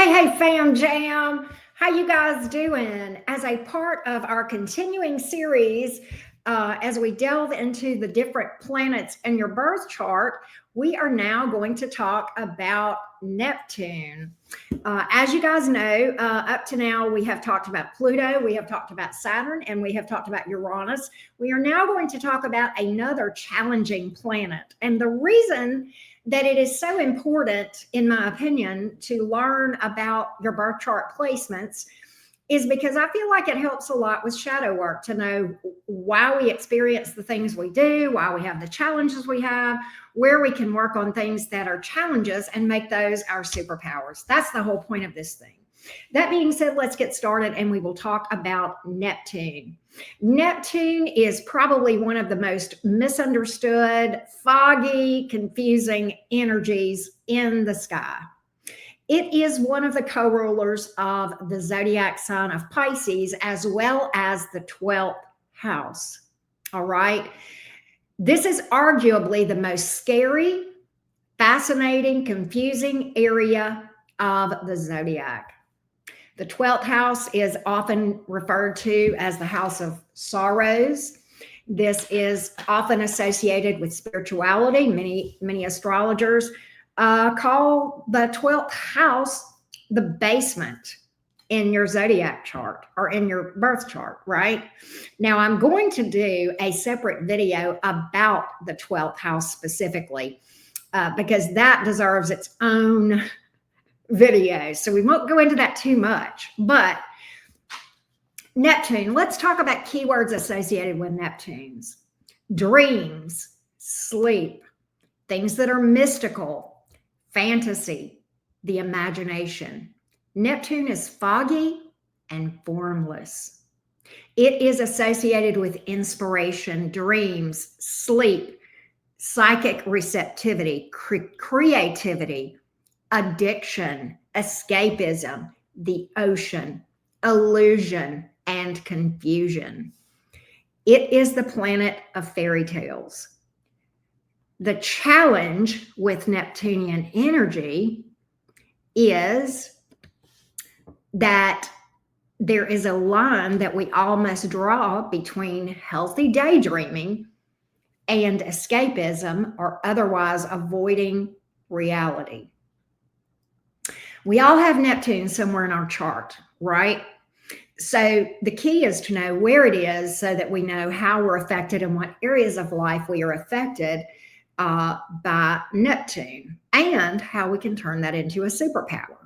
Hey, fam jam. How you guys doing? As a part of our continuing series, as we delve into the different planets in your birth chart, we are now going to talk about Neptune. As you guys know, up to now we have talked about Pluto, we have talked about Saturn, and we have talked about Uranus. We are now going to talk about another challenging planet. And the reason that it is so important, in my opinion, to learn about your birth chart placements is because I feel like it helps a lot with shadow work to know why we experience the things we do, why we have the challenges we have, where we can work on things that are challenges and make those our superpowers. That's the whole point of this thing. That being said, let's get started and we will talk about Neptune. Neptune is probably one of the most misunderstood, foggy, confusing energies in the sky. It is one of the co-rulers of the zodiac sign of Pisces, as well as the 12th house. All right. This is arguably the most scary, fascinating, confusing area of the zodiac. The 12th house is often referred to as the house of sorrows. This is often associated with spirituality. Many astrologers call the 12th house the basement in your zodiac chart or in your birth chart, right? Now, I'm going to do a separate video about the 12th house specifically because that deserves its own video. So we won't go into that too much, but Neptune, let's talk about keywords associated with Neptunes. Dreams, sleep, things that are mystical, fantasy, the imagination. Neptune is foggy and formless. It is associated with inspiration, dreams, sleep, psychic receptivity, creativity, addiction, escapism, the ocean, illusion, and confusion. It is the planet of fairy tales. The challenge with Neptunian energy is that there is a line that we all must draw between healthy daydreaming and escapism, or otherwise avoiding reality. We all have Neptune somewhere in our chart, right? So the key is to know where it is so that we know how we're affected and what areas of life we are affected by Neptune and how we can turn that into a superpower.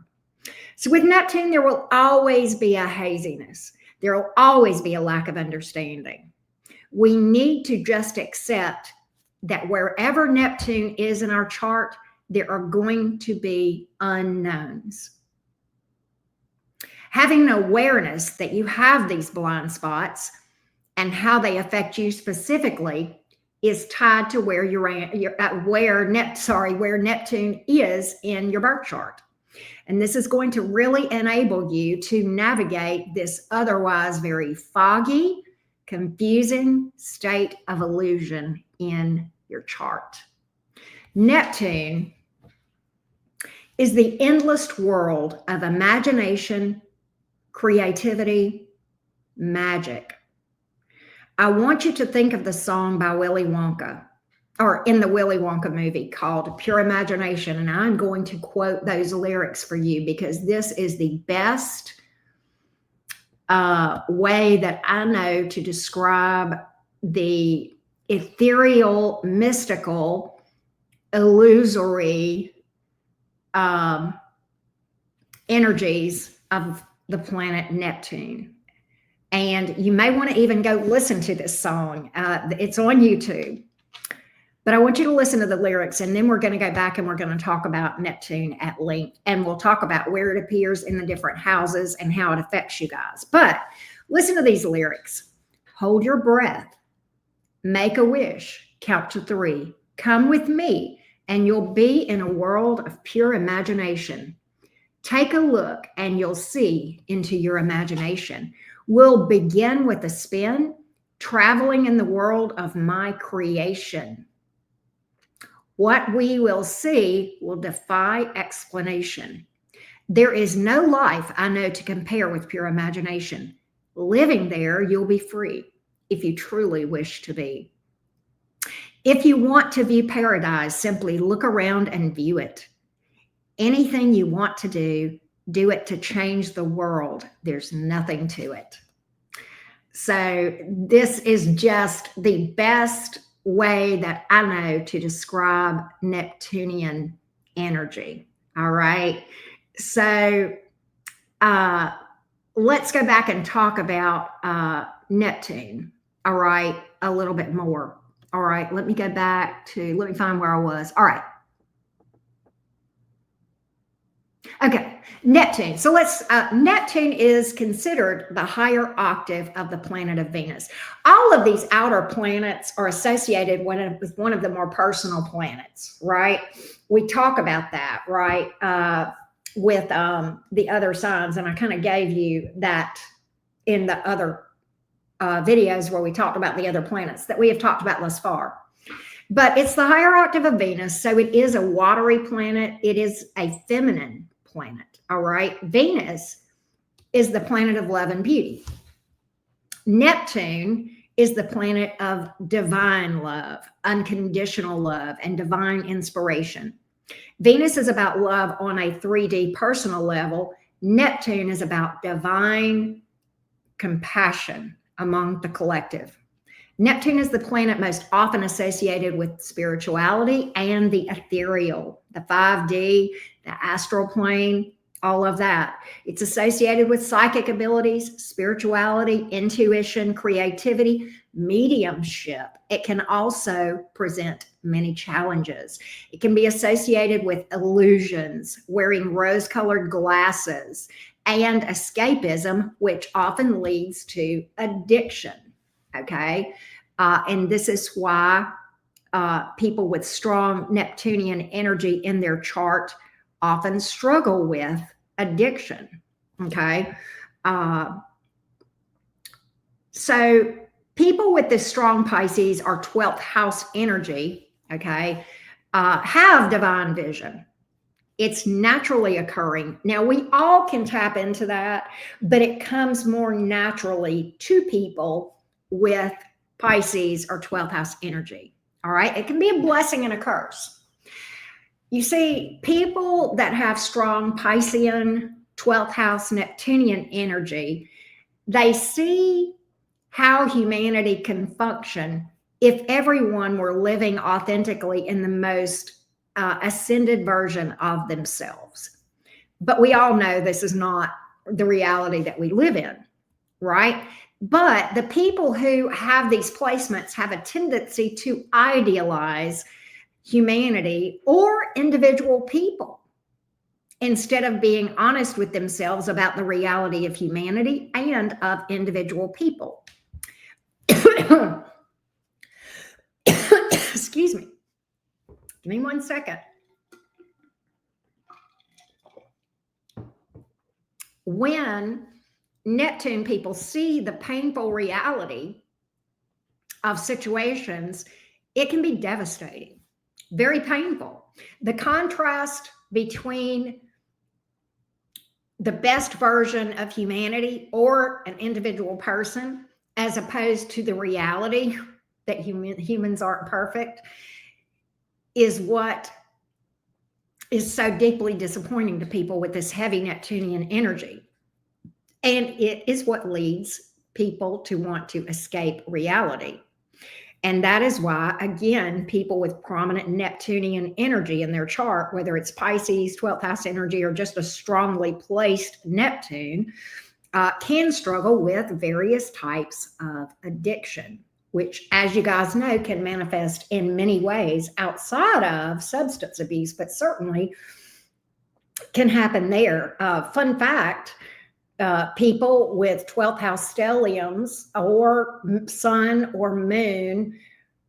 So with Neptune, there will always be a haziness. There will always be a lack of understanding. We need to just accept that wherever Neptune is in our chart, there are going to be unknowns. Having an awareness that you have these blind spots and how they affect you specifically is tied to where where Neptune is in your birth chart. And this is going to really enable you to navigate this otherwise very foggy, confusing state of illusion in your chart. Neptune is the endless world of imagination, creativity, magic. I want you to think of the song by Willy Wonka, or in the Willy Wonka movie, called Pure Imagination. And I'm going to quote those lyrics for you because this is the best way that I know to describe the ethereal, mystical, illusory energies of the planet Neptune. And you may want to even go listen to this song. It's on YouTube. But I want you to listen to the lyrics, and then we're going to go back and we're going to talk about Neptune at length. And we'll talk about where it appears in the different houses and how it affects you guys. But listen to these lyrics. Hold your breath. Make a wish. Count to 3. Come with me, and you'll be in a world of pure imagination. Take a look, and you'll see into your imagination. We'll begin with a spin, traveling in the world of my creation. What we will see will defy explanation. There is no life I know to compare with pure imagination. Living there, you'll be free if you truly wish to be. If you want to view paradise, simply look around and view it. Anything you want to do it to change the world. There's nothing to it. So this is just the best way that I know to describe Neptunian energy. All right. So let's go back and talk about Neptune. All right. A little bit more. All right. Let me go back to, let me find where I was. All right. Okay, Neptune. So Neptune is considered the higher octave of the planet of Venus. All of these outer planets are associated with one of the more personal planets, right? We talk about that, right? With the other signs. And I kind of gave you that in the other videos where we talked about the other planets that we have talked about thus far. But it's the higher octave of Venus. So it is a watery planet. It is a feminine planet. All right. Venus is the planet of love and beauty. Neptune is the planet of divine love, unconditional love, and divine inspiration. Venus is about love on a 3D personal level. Neptune is about divine compassion among the collective. Neptune is the planet most often associated with spirituality and the ethereal, the 5D, the astral plane, all of that. It's associated with psychic abilities, spirituality, intuition, creativity, mediumship. It can also present many challenges. It can be associated with illusions, wearing rose-colored glasses, and escapism, which often leads to addiction. Okay. And this is why people with strong Neptunian energy in their chart often struggle with addiction. Okay. So people with this strong Pisces or 12th house energy, okay, have divine vision. It's naturally occurring. Now, we all can tap into that, but it comes more naturally to people with Pisces or 12th house energy. All right. It can be a blessing and a curse. You see, people that have strong Piscean, 12th house Neptunian energy, they see how humanity can function if everyone were living authentically in the most ascended version of themselves. But we all know this is not the reality that we live in, right? But the people who have these placements have a tendency to idealize humanity or individual people instead of being honest with themselves about the reality of humanity and of individual people. Excuse me. Give me 1 second. When Neptune people see the painful reality of situations, it can be devastating, very painful. The contrast between the best version of humanity or an individual person as opposed to the reality that humans aren't perfect is what is so deeply disappointing to people with this heavy Neptunian energy. And it is what leads people to want to escape reality. And that is why, again, people with prominent Neptunian energy in their chart, whether it's Pisces, 12th house energy, or just a strongly placed Neptune, can struggle with various types of addiction, which, as you guys know, can manifest in many ways outside of substance abuse, but certainly can happen there. Fun fact, people with 12th house stelliums or sun or moon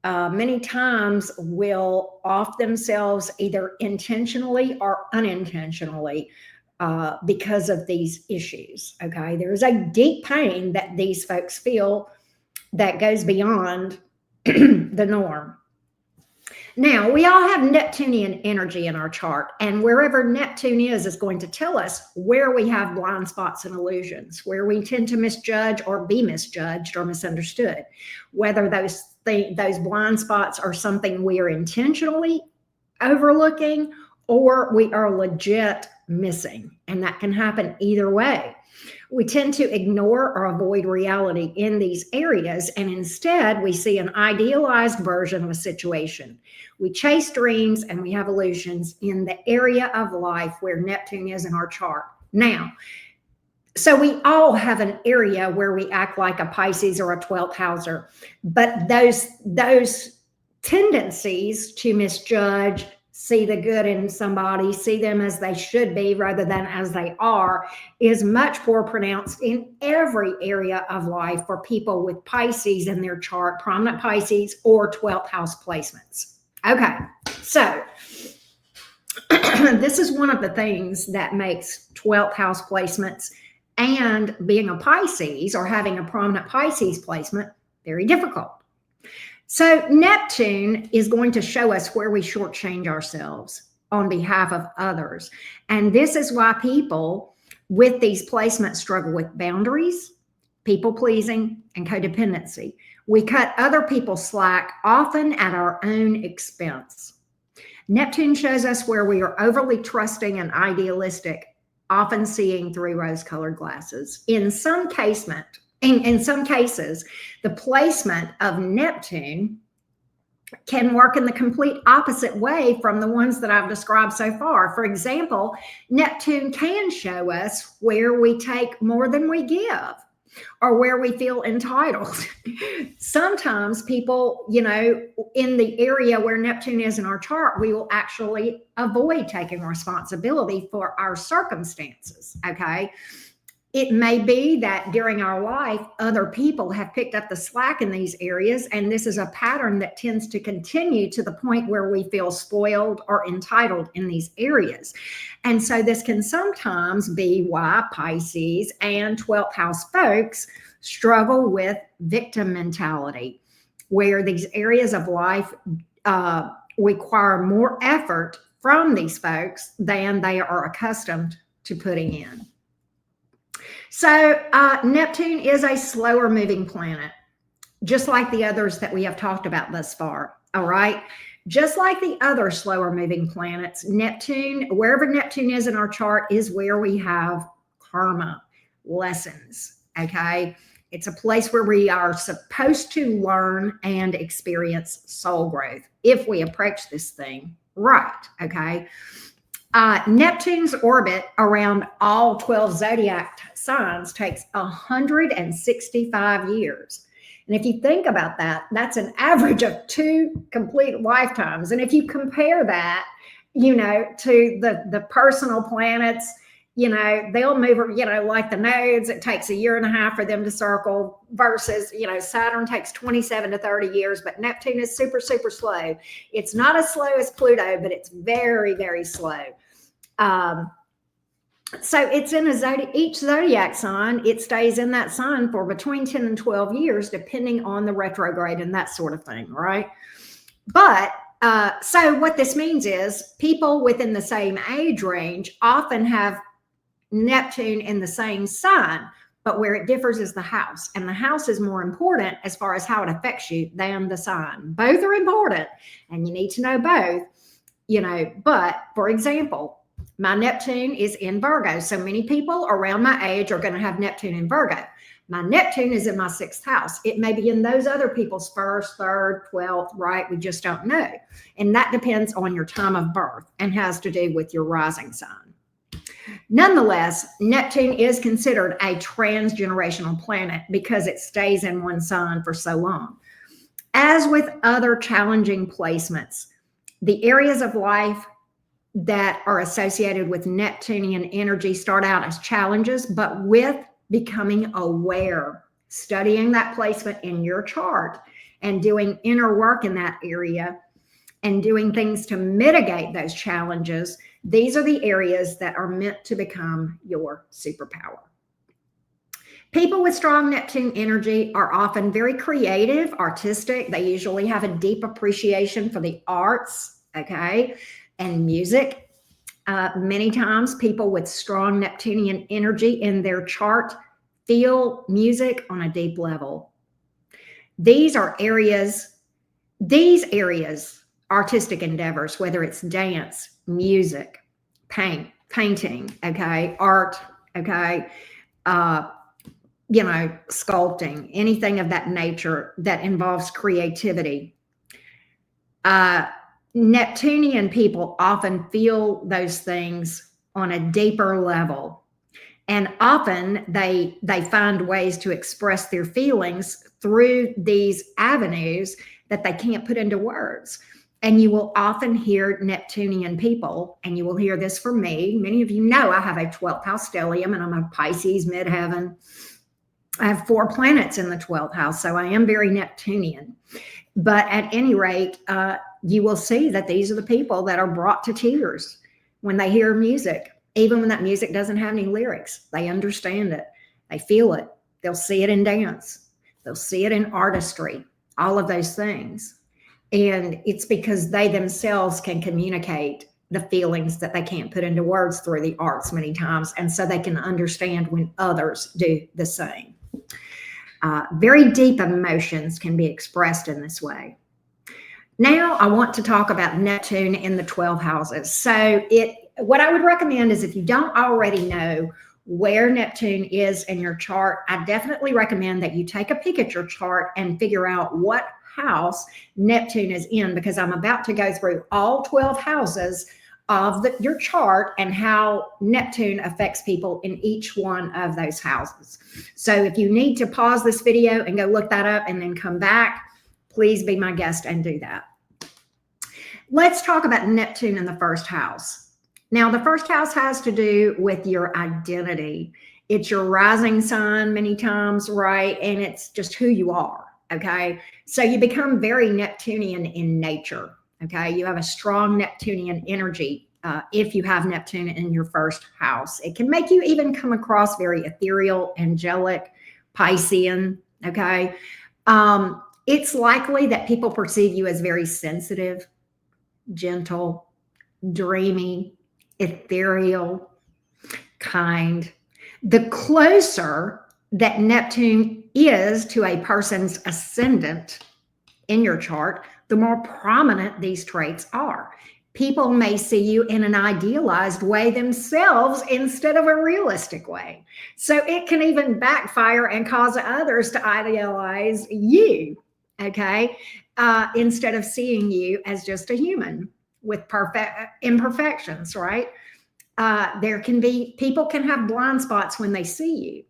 many times will off themselves either intentionally or unintentionally because of these issues. Okay, there's a deep pain that these folks feel that goes beyond the norm. Now, we all have Neptunian energy in our chart, and wherever Neptune is going to tell us where we have blind spots and illusions, where we tend to misjudge or be misjudged or misunderstood, whether those blind spots are something we are intentionally overlooking or we are legit missing, and that can happen either way. We tend to ignore or avoid reality in these areas, and instead we see an idealized version of a situation. We chase dreams and we have illusions in the area of life where Neptune is in our chart. Now, so we all have an area where we act like a Pisces or a 12th houser, but those tendencies to misjudge, see the good in somebody, see them as they should be rather than as they are, is much more pronounced in every area of life for people with Pisces in their chart, prominent Pisces or 12th house placements. Okay, so this is one of the things that makes 12th house placements and being a Pisces or having a prominent Pisces placement very difficult. So Neptune is going to show us where we shortchange ourselves on behalf of others. And this is why people with these placements struggle with boundaries, people pleasing, and codependency. We cut other people slack, often at our own expense. Neptune shows us where we are overly trusting and idealistic, often seeing through rose-colored glasses. In some cases, the placement of Neptune can work in the complete opposite way from the ones that I've described so far. For example, Neptune can show us where we take more than we give or where we feel entitled. Sometimes people, in the area where Neptune is in our chart, we will actually avoid taking responsibility for our circumstances, okay? It may be that during our life, other people have picked up the slack in these areas, and this is a pattern that tends to continue to the point where we feel spoiled or entitled in these areas. And so this can sometimes be why Pisces and 12th house folks struggle with victim mentality, where these areas of life require more effort from these folks than they are accustomed to putting in. So Neptune is a slower moving planet, just like the others that we have talked about thus far, all right? Just like the other slower moving planets, Neptune, wherever Neptune is in our chart, is where we have karma, lessons, okay? It's a place where we are supposed to learn and experience soul growth if we approach this thing right, okay? Neptune's orbit around all 12 zodiac signs takes 165 years. And if you think about that, that's an average of 2 complete lifetimes. And if you compare that, to the personal planets, they'll move, like the nodes, it takes 1.5 years for them to circle versus, Saturn takes 27 to 30 years, but Neptune is super, super slow. It's not as slow as Pluto, but it's very, very slow. So it's in each zodiac sign, it stays in that sign for between 10 and 12 years, depending on the retrograde and that sort of thing, right? But so what this means is people within the same age range often have Neptune in the same sign, but where it differs is the house. And the house is more important as far as how it affects you than the sign. Both are important, and you need to know both, but for example, my Neptune is in Virgo. So many people around my age are going to have Neptune in Virgo. My Neptune is in my 6th house. It may be in those other people's 1st, 3rd, 12th, right? We just don't know. And that depends on your time of birth and has to do with your rising sign. Nonetheless, Neptune is considered a transgenerational planet because it stays in one sign for so long. As with other challenging placements, the areas of life that are associated with Neptunian energy start out as challenges, but with becoming aware, studying that placement in your chart and doing inner work in that area and doing things to mitigate those challenges, these are the areas that are meant to become your superpower. People with strong Neptune energy are often very creative, artistic. They usually have a deep appreciation for the arts, okay, and music. Many times, people with strong Neptunian energy in their chart feel music on a deep level. These areas, artistic endeavors, whether it's dance, music, painting, okay, art, okay, sculpting, anything of that nature that involves creativity. Neptunian people often feel those things on a deeper level. And often they find ways to express their feelings through these avenues that they can't put into words. And you will often hear Neptunian people, and you will hear this from me. Many of you know I have a 12th house stellium, and I'm a Pisces midheaven. I have 4 planets in the 12th house, so I am very Neptunian. But at any rate, you will see that these are the people that are brought to tears when they hear music, even when that music doesn't have any lyrics. They understand it. They feel it. They'll see it in dance. They'll see it in artistry, all of those things. And it's because they themselves can communicate the feelings that they can't put into words through the arts many times. And so they can understand when others do the same. Very deep emotions can be expressed in this way. Now I want to talk about Neptune in the 12 houses. So what I would recommend is, if you don't already know where Neptune is in your chart, I definitely recommend that you take a peek at your chart and figure out what house Neptune is in, because I'm about to go through all 12 houses of your chart and how Neptune affects people in each one of those houses. So if you need to pause this video and go look that up and then come back, please be my guest and do that. Let's talk about Neptune in the first house. Now, the first house has to do with your identity. It's your rising sign many times, right? And it's just who you are, okay? So you become very Neptunian in nature, okay? You have a strong Neptunian energy if you have Neptune in your first house. It can make you even come across very ethereal, angelic, Piscean, okay? It's likely that people perceive you as very sensitive, gentle, dreamy, ethereal, kind. The closer that Neptune is to a person's ascendant in your chart, the more prominent these traits are. People may see you in an idealized way themselves instead of a realistic way. So it can even backfire and cause others to idealize you, okay? Instead of seeing you as just a human with perfect imperfections, right? People can have blind spots when they see you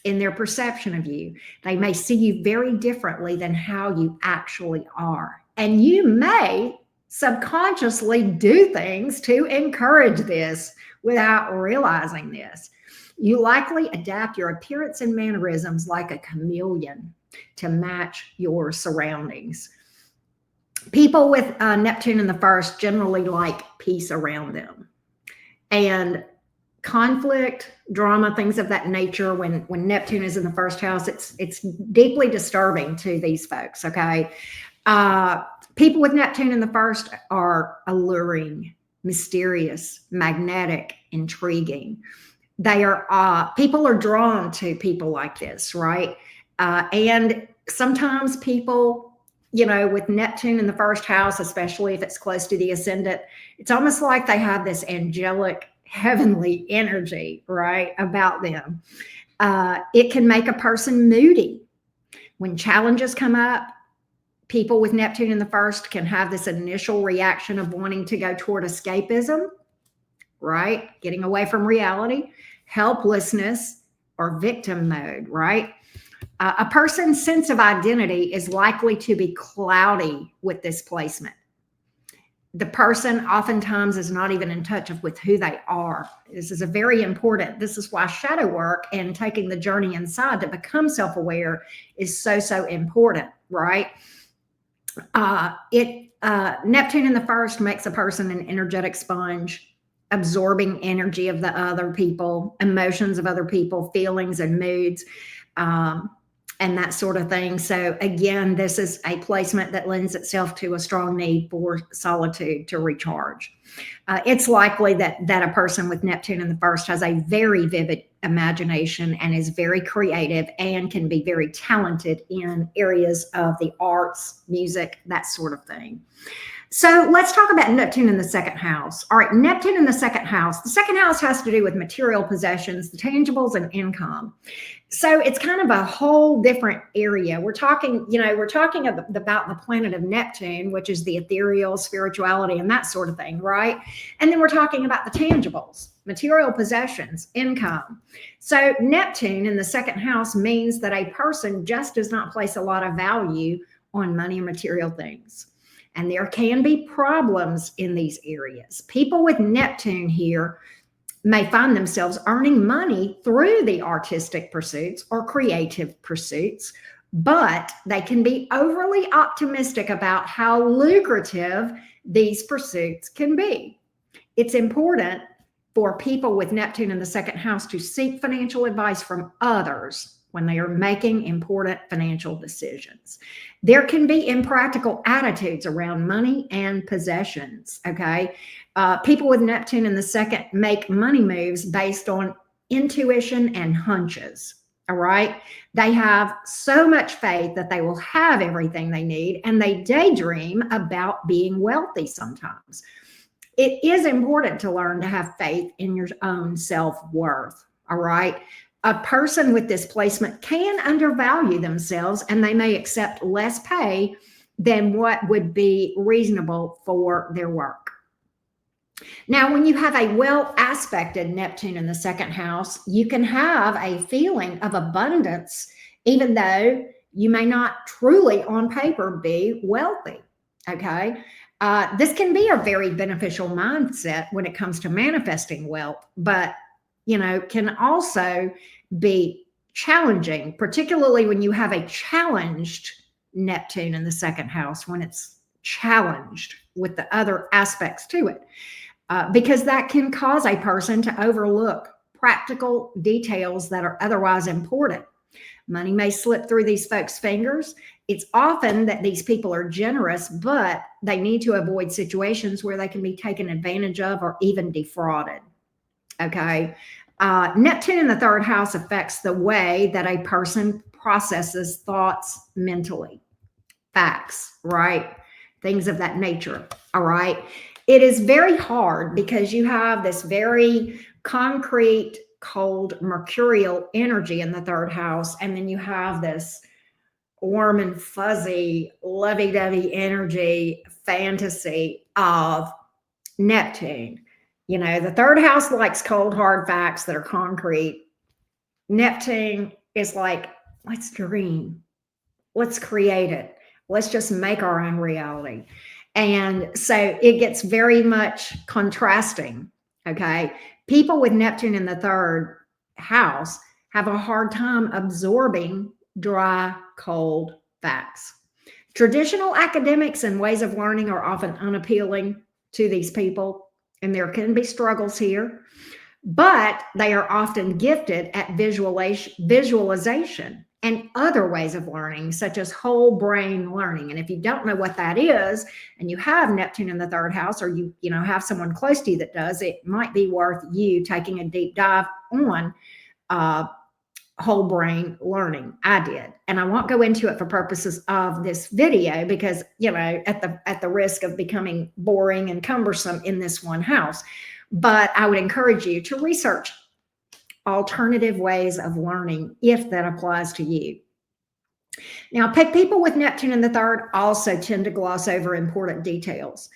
in their perception of you. They may see you very differently than how you actually are. And you may subconsciously do things to encourage this without realizing this. You likely adapt your appearance and mannerisms like a chameleon to match your surroundings. People with Neptune in the first generally like peace around them. And conflict, drama, things of that nature, when Neptune is in the first house, it's deeply disturbing to these folks, okay? People with Neptune in the first are alluring, mysterious, magnetic, intriguing. People are drawn to people like this, right? And sometimes people, with Neptune in the first house, especially if it's close to the ascendant, it's almost like they have this angelic, heavenly energy, right, about them. It can make a person moody. When challenges come up, people with Neptune in the first can have this initial reaction of wanting to go toward escapism, right? Getting away from reality, helplessness, or victim mode, right? A person's sense of identity is likely to be cloudy with this placement. The person oftentimes is not even in touch with who they are. This is this is why shadow work and taking the journey inside to become self-aware is so important, right? Neptune in the first makes a person an energetic sponge. absorbing energy of the other people, emotions of other people, feelings and moods, and that sort of thing. So again, this is a placement that lends itself to a strong need for solitude to recharge. It's likely that a person with Neptune in the first has a very vivid imagination and is very creative and can be very talented in areas of the arts, music, that sort of thing. So let's talk about Neptune in the second house. All right, Neptune in the second house. The second house has to do with material possessions, the tangibles, and income. So it's kind of a whole different area. We're talking about the planet of Neptune, which is the ethereal, spirituality, and that sort of thing, right? And then we're talking about the tangibles, material possessions, income. So Neptune in the second house means that a person just does not place a lot of value on money and material things. And there can be problems in these areas. People with Neptune here may find themselves earning money through the artistic pursuits or creative pursuits, but they can be overly optimistic about how lucrative these pursuits can be. It's important for people with Neptune in the second house to seek financial advice from others when they are making important financial decisions. There can be impractical attitudes around money and possessions, okay? People with Neptune in the second make money moves based on intuition and hunches, all right? They have so much faith that they will have everything they need, and they daydream about being wealthy sometimes. It is important to learn to have faith in your own self-worth, all right? A person with this placement can undervalue themselves, and they may accept less pay than what would be reasonable for their work. Now, when you have a well-aspected Neptune in the second house, you can have a feeling of abundance, even though you may not truly on paper be wealthy, okay? This can be a very beneficial mindset when it comes to manifesting wealth, but can also be challenging, particularly when you have a challenged Neptune in the second house, when it's challenged with the other aspects to it, because that can cause a person to overlook practical details that are otherwise important. Money may slip through these folks' fingers. It's often that these people are generous, but they need to avoid situations where they can be taken advantage of or even defrauded. Okay. Neptune in the third house affects the way that a person processes thoughts mentally, facts, right? Things of that nature. All right. It is very hard because you have this very concrete, cold, mercurial energy in the third house. And then you have this warm and fuzzy, lovey-dovey energy, fantasy of Neptune. The third house likes cold, hard facts that are concrete. Neptune is like, let's dream. Let's create it. Let's just make our own reality. And so it gets very much contrasting, okay? People with Neptune in the third house have a hard time absorbing dry, cold facts. Traditional academics and ways of learning are often unappealing to these people, and there can be struggles here, but they are often gifted at visualization and other ways of learning, such as whole brain learning. And if you don't know what that is, and you have Neptune in the third house, or you have someone close to you that does, it might be worth you taking a deep dive on whole brain learning. I did, and I won't go into it for purposes of this video because at the risk of becoming boring and cumbersome in this one house. But I would encourage you to research alternative ways of learning if that applies to you. Now, people with Neptune in the third also tend to gloss over important details.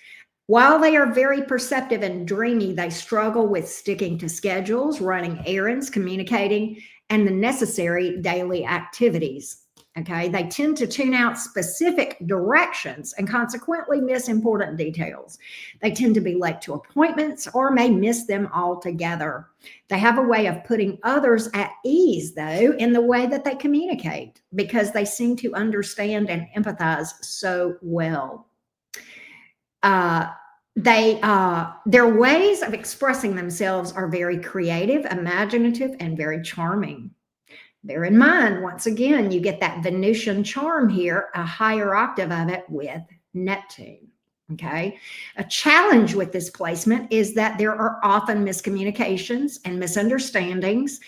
While they are very perceptive and dreamy, they struggle with sticking to schedules, running errands, communicating, and the necessary daily activities. Okay, they tend to tune out specific directions and consequently miss important details. They tend to be late to appointments or may miss them altogether. They have a way of putting others at ease, though, in the way that they communicate because they seem to understand and empathize so well. Their ways of expressing themselves are very creative, imaginative, and very charming. Bear in mind, once again, you get that Venusian charm here, a higher octave of it with Neptune. Okay. A challenge with this placement is that there are often miscommunications and misunderstandings,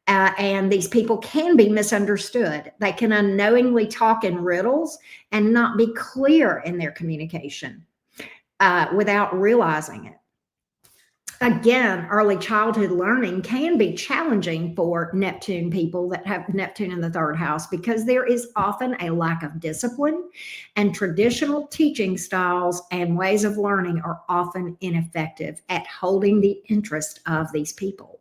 and these people can be misunderstood. They can unknowingly talk in riddles and not be clear in their communication without realizing it. Again, early childhood learning can be challenging for Neptune people that have Neptune in the third house, because there is often a lack of discipline, and traditional teaching styles and ways of learning are often ineffective at holding the interest of these people.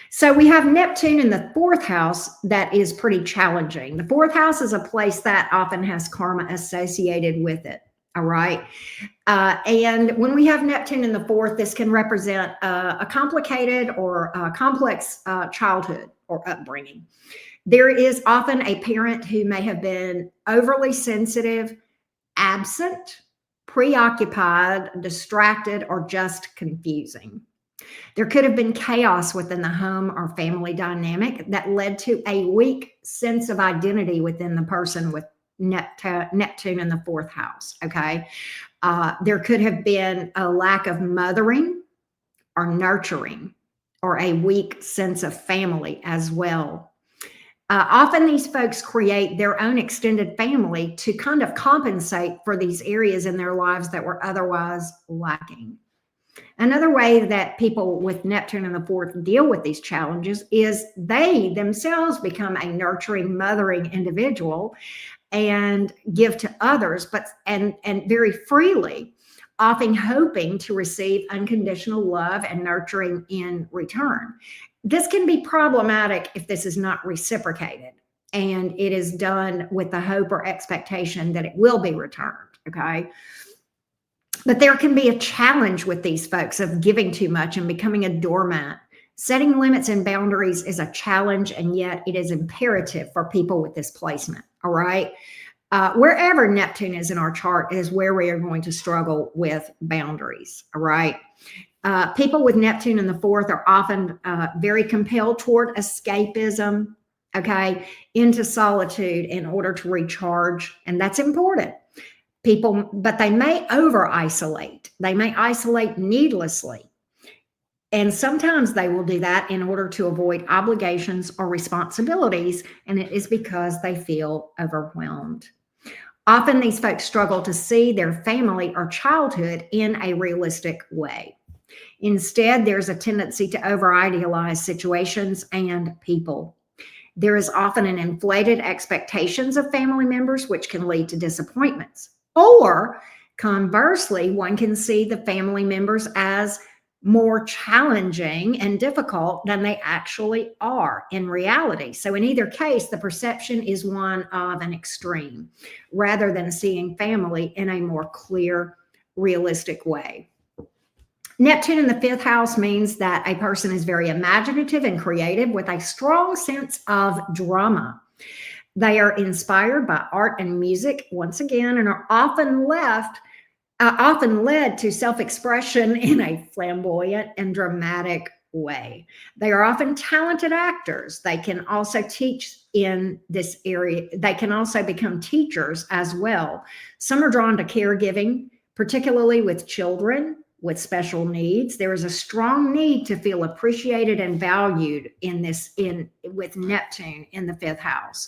So we have Neptune in the fourth house that is pretty challenging. The fourth house is a place that often has karma associated with it. All right. And when we have Neptune in the fourth, this can represent a complicated or complex childhood or upbringing. There is often a parent who may have been overly sensitive, absent, preoccupied, distracted, or just confusing. There could have been chaos within the home or family dynamic that led to a weak sense of identity within the person with Neptune in the fourth house. Okay. There could have been a lack of mothering or nurturing, or a weak sense of family as well. Often these folks create their own extended family to kind of compensate for these areas in their lives that were otherwise lacking. Another way that people with Neptune in the fourth deal with these challenges is they themselves become a nurturing, mothering individual and give to others, but and very freely, often hoping to receive unconditional love and nurturing in return. This can be problematic if this is not reciprocated and it is done with the hope or expectation that it will be returned. Okay. But there can be a challenge with these folks of giving too much and becoming a doormat. Setting limits and boundaries is a challenge, and yet it is imperative for people with this placement. All right. Wherever Neptune is in our chart is where we are going to struggle with boundaries. All right. People with Neptune in the fourth are often very compelled toward escapism, okay, into solitude in order to recharge. And that's important. People, but they may over isolate. They may isolate needlessly. And sometimes they will do that in order to avoid obligations or responsibilities. And it is because they feel overwhelmed. Often these folks struggle to see their family or childhood in a realistic way. Instead, there's a tendency to over-idealize situations and people. There is often an inflated expectations of family members, which can lead to disappointments. Or conversely, one can see the family members as more challenging and difficult than they actually are in reality. So in either case, the perception is one of an extreme rather than seeing family in a more clear, realistic way. Neptune in the fifth house means that a person is very imaginative and creative with a strong sense of drama. They are inspired by art and music, once again, and are often led to self-expression in a flamboyant and dramatic way. They are often talented actors. They can also teach in this area. They can also become teachers as well. Some are drawn to caregiving, particularly with children with special needs. There is a strong need to feel appreciated and valued with Neptune in the fifth house,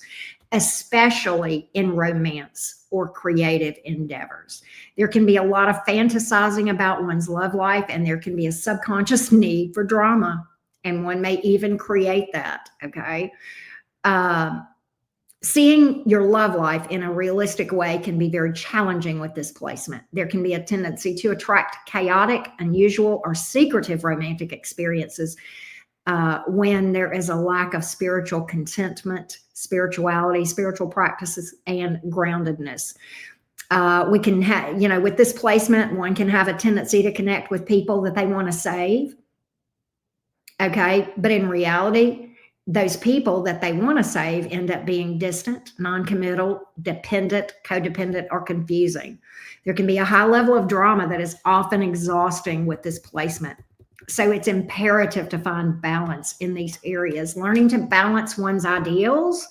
especially in romance or creative endeavors. There can be a lot of fantasizing about one's love life, and there can be a subconscious need for drama, and one may even create that, okay? Seeing your love life in a realistic way can be very challenging with this placement. There can be a tendency to attract chaotic, unusual, or secretive romantic experiences when there is a lack of spiritual contentment, spirituality, spiritual practices, and groundedness. We can have, with this placement, one can have a tendency to connect with people that they want to save. Okay. But in reality, those people that they want to save end up being distant, non-committal, dependent, codependent, or confusing. There can be a high level of drama that is often exhausting with this placement. So it's imperative to find balance in these areas. Learning to balance one's ideals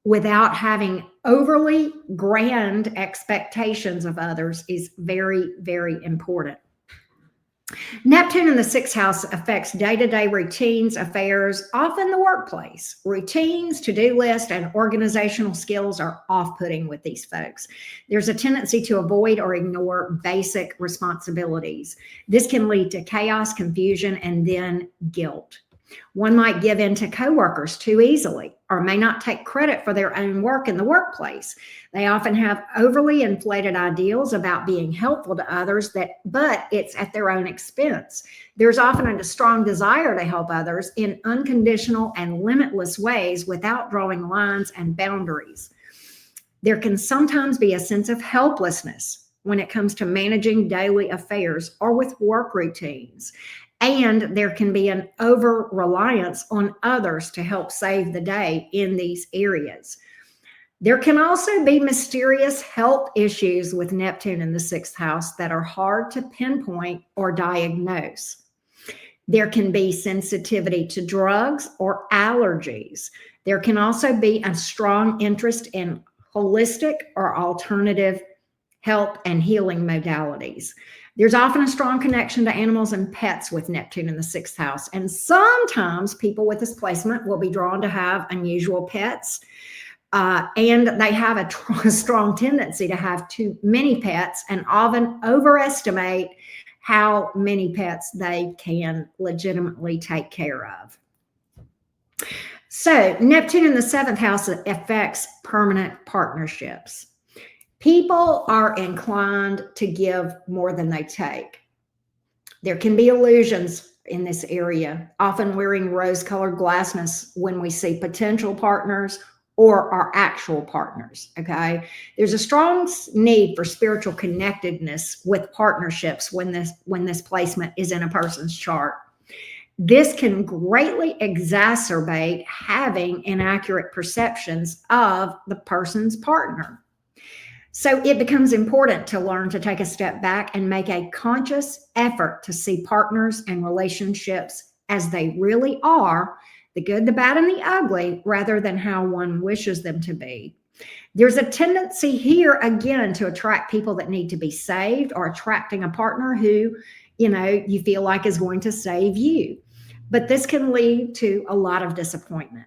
without having overly grand expectations of others is very, very important. Neptune in the sixth house affects day-to-day routines, affairs, often the workplace. Routines, to-do list, and organizational skills are off-putting with these folks. There's a tendency to avoid or ignore basic responsibilities. This can lead to chaos, confusion, and then guilt. One might give in to coworkers too easily or may not take credit for their own work in the workplace. They often have overly inflated ideals about being helpful to others, but it's at their own expense. There's often a strong desire to help others in unconditional and limitless ways without drawing lines and boundaries. There can sometimes be a sense of helplessness when it comes to managing daily affairs or with work routines. And there can be an over-reliance on others to help save the day in these areas. There can also be mysterious health issues with Neptune in the sixth house that are hard to pinpoint or diagnose. There can be sensitivity to drugs or allergies. There can also be a strong interest in holistic or alternative health and healing modalities. There's often a strong connection to animals and pets with Neptune in the sixth house. And sometimes people with this placement will be drawn to have unusual pets. And they have a strong tendency to have too many pets and often overestimate how many pets they can legitimately take care of. So Neptune in the seventh house affects permanent partnerships. People are inclined to give more than they take. There can be illusions in this area, often wearing rose-colored glasses when we see potential partners or our actual partners, okay? There's a strong need for spiritual connectedness with partnerships when this placement is in a person's chart. This can greatly exacerbate having inaccurate perceptions of the person's partner. So it becomes important to learn to take a step back and make a conscious effort to see partners and relationships as they really are, the good, the bad, and the ugly, rather than how one wishes them to be. There's a tendency here, again, to attract people that need to be saved or attracting a partner who, you feel like is going to save you. But this can lead to a lot of disappointment.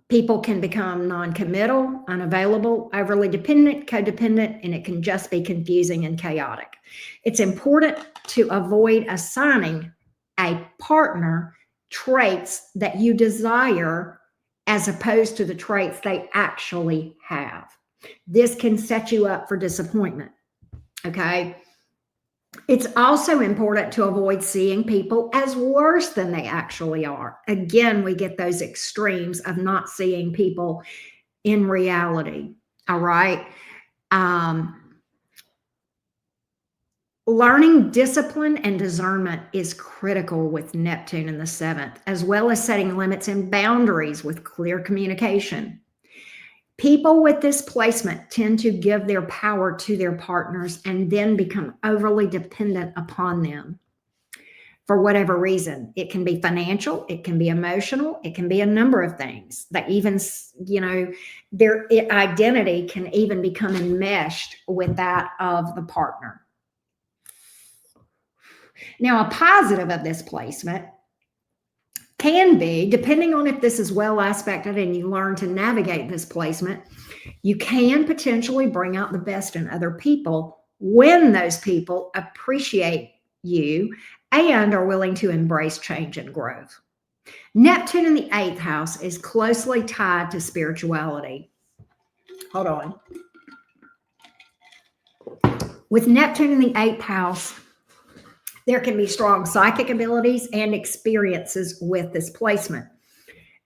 People can become non-committal, unavailable, overly dependent, codependent, and it can just be confusing and chaotic. It's important to avoid assigning a partner traits that you desire as opposed to the traits they actually have. This can set you up for disappointment, okay? It's also important to avoid seeing people as worse than they actually are. Again, we get those extremes of not seeing people in reality, all right? Learning discipline and discernment is critical with Neptune in the seventh, as well as setting limits and boundaries with clear communication. People with this placement tend to give their power to their partners and then become overly dependent upon them for whatever reason. It can be financial, it can be emotional, it can be a number of things that even, their identity can even become enmeshed with that of the partner. Now, a positive of this placement can be, depending on if this is well aspected and you learn to navigate this placement, you can potentially bring out the best in other people when those people appreciate you and are willing to embrace change and growth. Neptune in the eighth house is closely tied to spirituality. Hold on. With Neptune in the eighth house, there can be strong psychic abilities and experiences with this placement.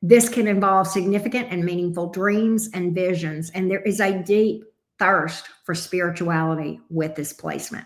This can involve significant and meaningful dreams and visions, and there is a deep thirst for spirituality with this placement.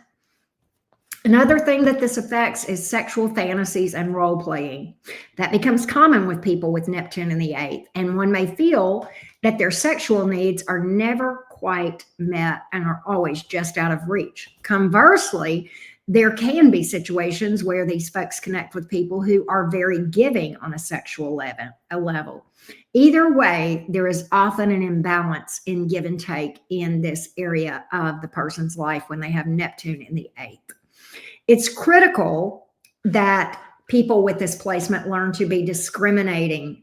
Another thing that this affects is sexual fantasies and role playing. That becomes common with people with Neptune in the eighth, and one may feel that their sexual needs are never quite met and are always just out of reach. Conversely, there can be situations where these folks connect with people who are very giving on a sexual level. Either way, there is often an imbalance in give and take in this area of the person's life when they have Neptune in the eighth. It's critical that people with this placement learn to be discriminating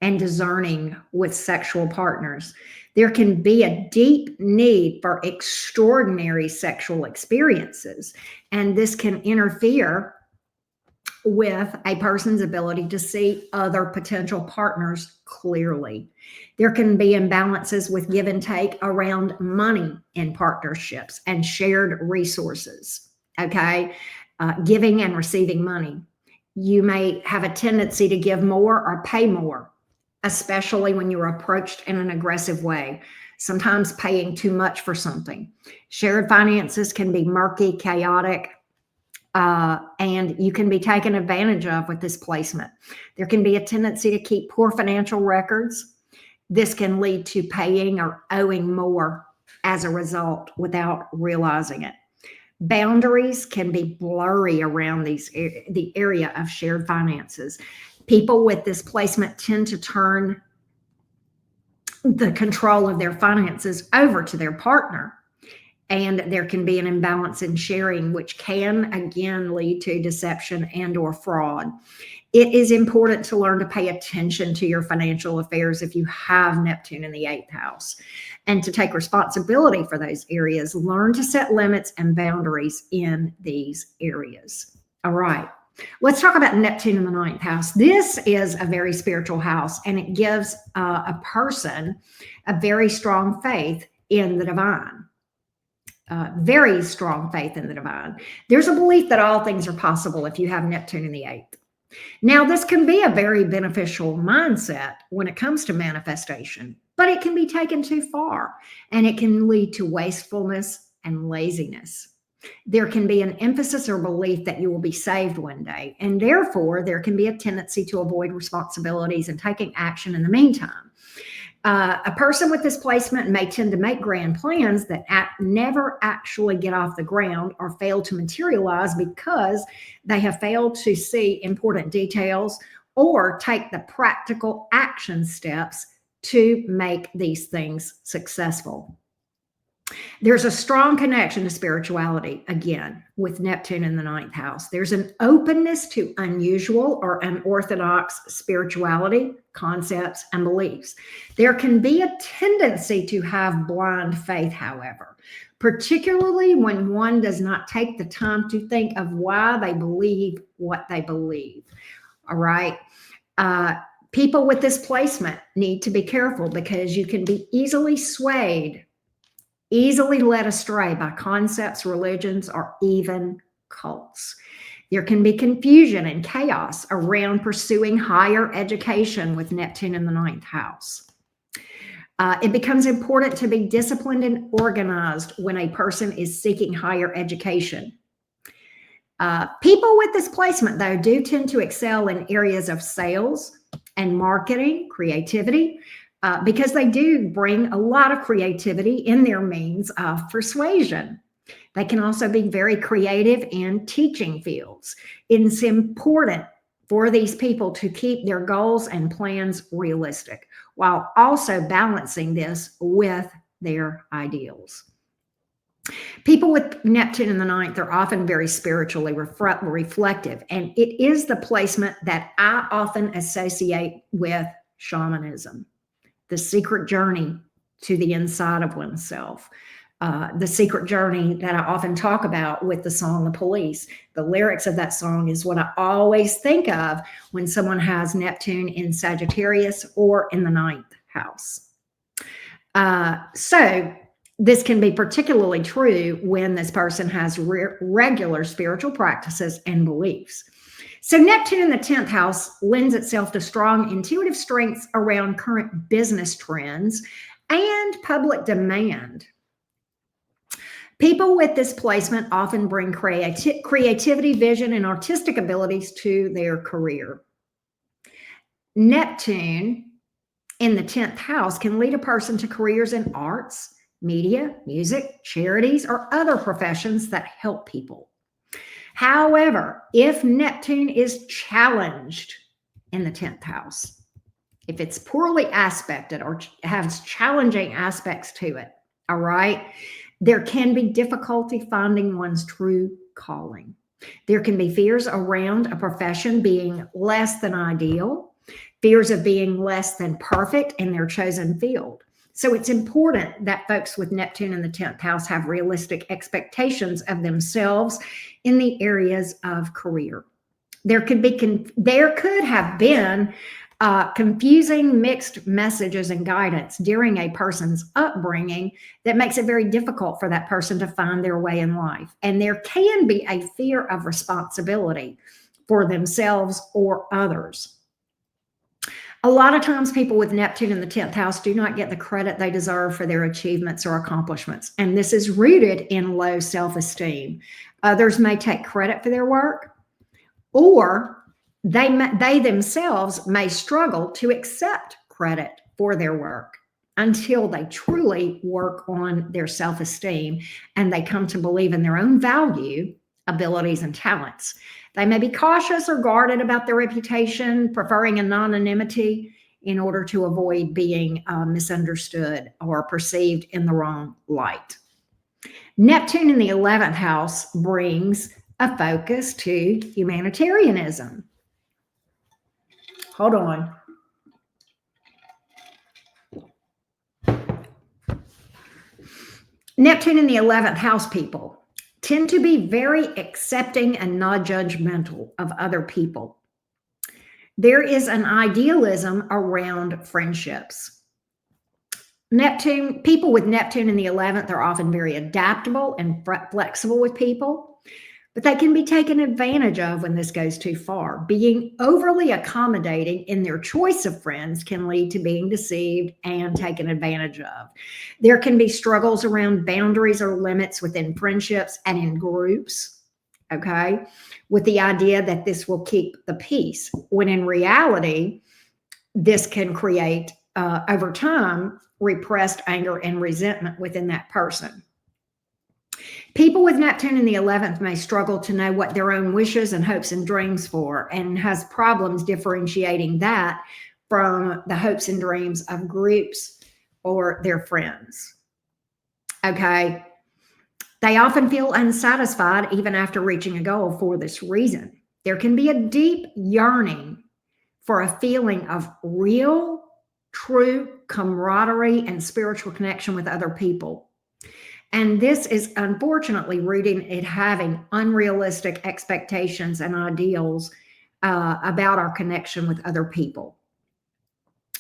and discerning with sexual partners. There can be a deep need for extraordinary sexual experiences, and this can interfere with a person's ability to see other potential partners clearly. There can be imbalances with give and take around money in partnerships and shared resources. Okay, giving and receiving money. You may have a tendency to give more or pay more, especially when you're approached in an aggressive way, sometimes paying too much for something. Shared finances can be murky, chaotic, and you can be taken advantage of with this placement. There can be a tendency to keep poor financial records. This can lead to paying or owing more as a result without realizing it. Boundaries can be blurry around the area of shared finances. People with this placement tend to turn the control of their finances over to their partner, and there can be an imbalance in sharing, which can again lead to deception and or fraud. It is important to learn to pay attention to your financial affairs if you have Neptune in the eighth house, and to take responsibility for those areas. Learn to set limits and boundaries in these areas. All right, let's talk about Neptune in the ninth house. This is a very spiritual house, and it gives a person a very strong faith in the divine. Very strong faith in the divine. There's a belief that all things are possible if you have Neptune in the eighth. Now, this can be a very beneficial mindset when it comes to manifestation, but it can be taken too far, and it can lead to wastefulness and laziness. There can be an emphasis or belief that you will be saved one day, and therefore there can be a tendency to avoid responsibilities and taking action in the meantime. A person with this placement may tend to make grand plans that never actually get off the ground or fail to materialize because they have failed to see important details or take the practical action steps to make these things successful. There's a strong connection to spirituality, again, with Neptune in the ninth house. There's an openness to unusual or unorthodox spirituality, concepts, and beliefs. There can be a tendency to have blind faith, however, particularly when one does not take the time to think of why they believe what they believe. All right. People with this placement need to be careful because you can be easily swayed, easily led astray by concepts, religions, or even cults. There can be confusion and chaos around pursuing higher education with Neptune in the ninth house. It becomes important to be disciplined and organized when a person is seeking higher education. People with this placement, though, do tend to excel in areas of sales and marketing, creativity, because they do bring a lot of creativity in their means of persuasion. They can also be very creative in teaching fields. It's important for these people to keep their goals and plans realistic while also balancing this with their ideals. People with Neptune in the ninth are often very spiritually reflective, and it is the placement that I often associate with shamanism, the secret journey to the inside of oneself. The secret journey that I often talk about with the song The Police. The lyrics of that song is what I always think of when someone has Neptune in Sagittarius or in the ninth house. So this can be particularly true when this person has regular spiritual practices and beliefs. So Neptune in the 10th house lends itself to strong intuitive strengths around current business trends and public demand. People with this placement often bring creativity, vision, and artistic abilities to their career. Neptune in the 10th house can lead a person to careers in arts, media, music, charities, or other professions that help people. However, if Neptune is challenged in the 10th house, if it's poorly aspected or has challenging aspects to it, all right, there can be difficulty finding one's true calling. There can be fears around a profession being less than ideal, fears of being less than perfect in their chosen field. So it's important that folks with Neptune in the 10th house have realistic expectations of themselves in the areas of career. There could have been confusing mixed messages and guidance during a person's upbringing that makes it very difficult for that person to find their way in life. And there can be a fear of responsibility for themselves or others. A lot of times people with Neptune in the 10th house do not get the credit they deserve for their achievements or accomplishments. And this is rooted in low self-esteem. Others may take credit for their work, or they themselves may struggle to accept credit for their work until they truly work on their self-esteem and they come to believe in their own value, abilities, and talents. They may be cautious or guarded about their reputation, preferring anonymity in order to avoid being misunderstood or perceived in the wrong light. Neptune in the 11th house brings a focus to humanitarianism. Hold on. Neptune in the 11th house people tend to be very accepting and non-judgmental of other people. There is an idealism around friendships. People with Neptune in the 11th are often very adaptable and flexible with people, but they can be taken advantage of when this goes too far. Being overly accommodating in their choice of friends can lead to being deceived and taken advantage of. There can be struggles around boundaries or limits within friendships and in groups, okay, with the idea that this will keep the peace, when in reality, this can create, over time, repressed anger and resentment within that person. People with Neptune in the 11th may struggle to know what their own wishes and hopes and dreams for, and has problems differentiating that from the hopes and dreams of groups or their friends. Okay. They often feel unsatisfied even after reaching a goal for this reason. There can be a deep yearning for a feeling of real, true camaraderie and spiritual connection with other people. And this is unfortunately rooted in having unrealistic expectations and ideals about our connection with other people.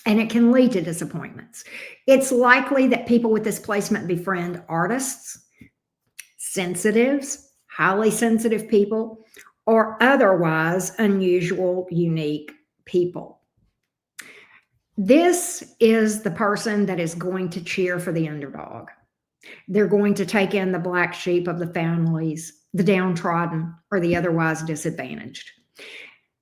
And it can lead to disappointments. It's likely that people with this placement befriend artists, sensitives, highly sensitive people, or otherwise unusual, unique people. This is the person that is going to cheer for the underdog. They're going to take in the black sheep of the families, the downtrodden, or the otherwise disadvantaged.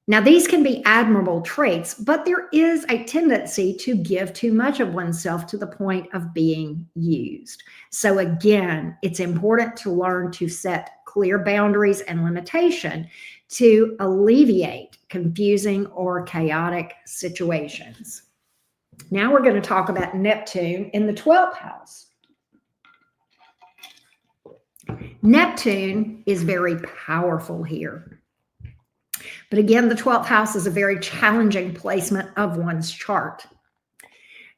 Now, these can be admirable traits, but there is a tendency to give too much of oneself to the point of being used. So again, it's important to learn to set clear boundaries and limitation to alleviate confusing or chaotic situations. Now we're going to talk about Neptune in the 12th house. Neptune is very powerful here. But again, the 12th house is a very challenging placement of one's chart.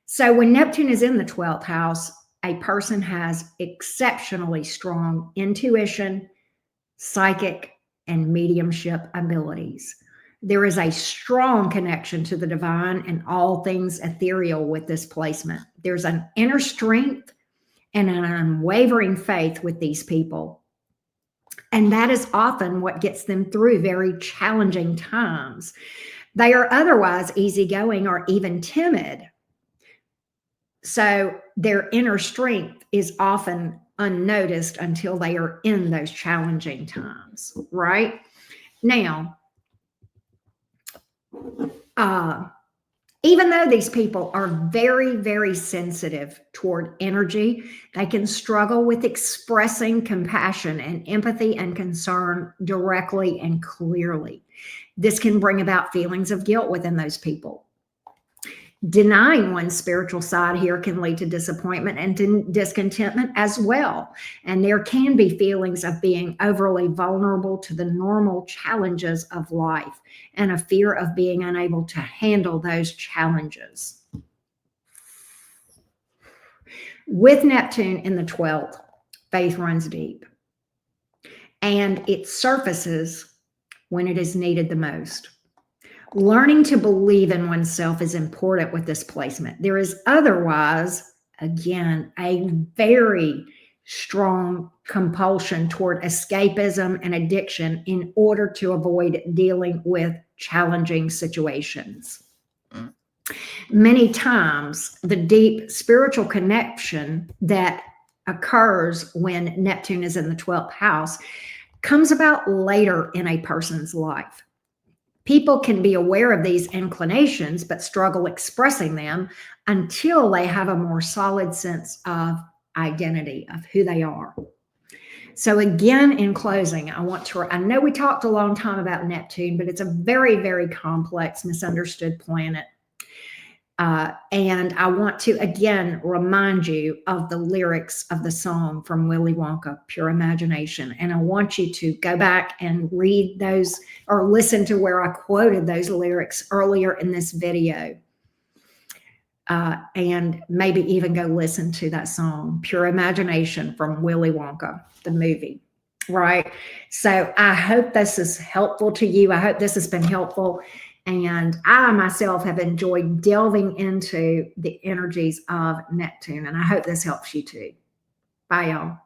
So when Neptune is in the 12th house, a person has exceptionally strong intuition, psychic, and mediumship abilities. There is a strong connection to the divine and all things ethereal with this placement. There's an inner strength and an unwavering faith with these people. And that is often what gets them through very challenging times. They are otherwise easygoing or even timid. So their inner strength is often unnoticed until they are in those challenging times, right? Now, even though these people are very, very sensitive toward energy, they can struggle with expressing compassion and empathy and concern directly and clearly. This can bring about feelings of guilt within those people. Denying one's spiritual side here can lead to disappointment and discontentment as well. And there can be feelings of being overly vulnerable to the normal challenges of life and a fear of being unable to handle those challenges. With Neptune in the 12th, faith runs deep, and it surfaces when it is needed the most. Learning to believe in oneself is important with this placement. There is otherwise, again, a very strong compulsion toward escapism and addiction in order to avoid dealing with challenging situations. Many times, the deep spiritual connection that occurs when Neptune is in the 12th house comes about later in a person's life. People can be aware of these inclinations, but struggle expressing them until they have a more solid sense of identity, of who they are. So again, in closing, I know we talked a long time about Neptune, but it's a very, very complex, misunderstood planet. And I want to, again, remind you of the lyrics of the song from Willy Wonka, Pure Imagination. And I want you to go back and read those or listen to where I quoted those lyrics earlier in this video. And maybe even go listen to that song, Pure Imagination from Willy Wonka, the movie, right? So I hope this is helpful to you. I hope this has been helpful. And I myself have enjoyed delving into the energies of Neptune, and I hope this helps you too. Bye, y'all.